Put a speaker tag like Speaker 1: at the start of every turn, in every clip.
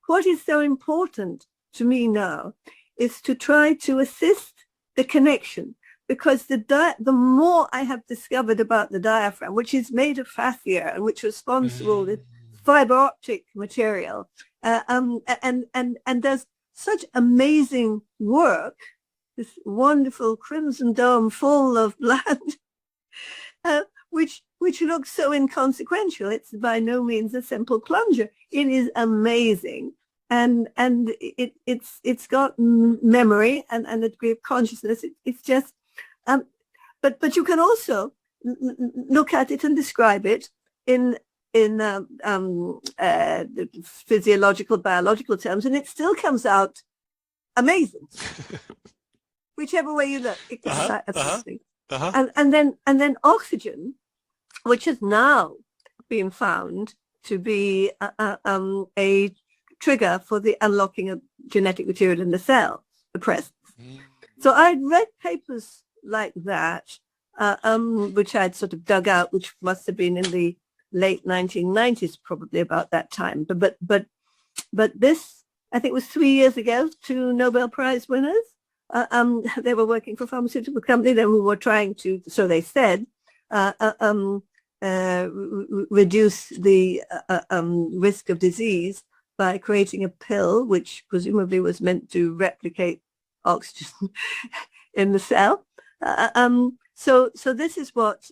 Speaker 1: what is so important to me now is to try to assist the connection, because the more I have discovered about the diaphragm, which is made of fascia and which is responsible with fiber optic material, and does such amazing work, this wonderful crimson dome full of blood, which looks so inconsequential. It's by no means a simple plunger. It is amazing. And it's got memory and a degree of consciousness. It's just, but you can also look at it and describe it in physiological, biological terms, and it still comes out amazing. Whichever way you look, it comes out amazing. And then oxygen, which has now been found to be a trigger for the unlocking of genetic material in the cell, the presence. So I'd read papers like that, which I'd sort of dug out, which must have been in the late 1990s, probably about that time. But this, I think, was 3 years ago. 2 Nobel Prize winners. They were working for a pharmaceutical company. They were trying to, so they said, reduce the risk of disease by creating a pill which presumably was meant to replicate oxygen in the cell. So this is what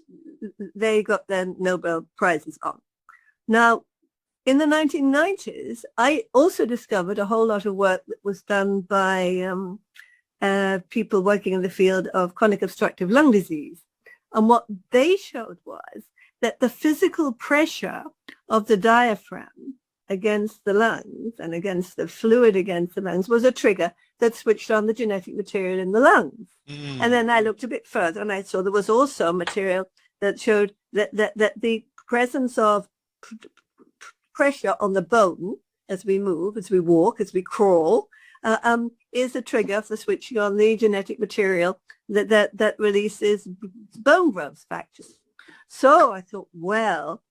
Speaker 1: they got their Nobel Prizes on. Now, in the 1990s, I also discovered a whole lot of work that was done by people working in the field of chronic obstructive lung disease. And what they showed was that the physical pressure of the diaphragm against the lungs and against the fluid against the lungs was a trigger that switched on the genetic material in the lungs. And then I looked a bit further and I saw there was also material that showed that the presence of pressure on the bone as we move, as we walk, as we crawl, is a trigger for switching on the genetic material that releases bone growth factors. So I thought, well,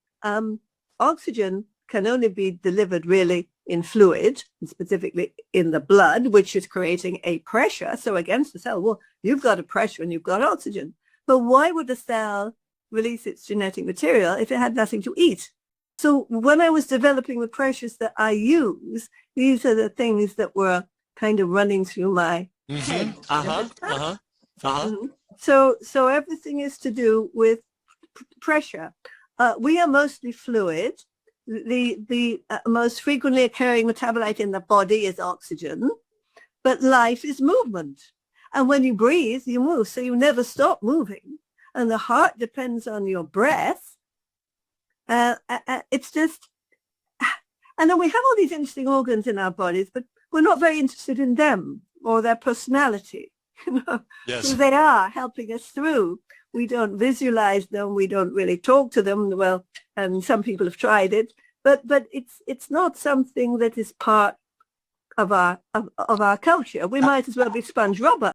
Speaker 1: oxygen can only be delivered really in fluid, specifically in the blood, which is creating a pressure. So against the cell, well, you've got a pressure and you've got oxygen. But why would the cell release its genetic material if it had nothing to eat? So when I was developing the pressures that I use, these are the things that were kind of running through my head. So everything is to do with pressure. We are mostly fluid. The most frequently occurring metabolite in the body is oxygen, but life is movement. And when you breathe, you move, so you never stop moving. And the heart depends on your breath. It's just, and then we have all these interesting organs in our bodies, but we're not very interested in them or their personality.
Speaker 2: Yes.
Speaker 1: So they are helping us through. We don't visualize them. We don't really talk to them. Well, and some people have tried it, but it's not something that is part of our culture. We might as well be sponge rubber.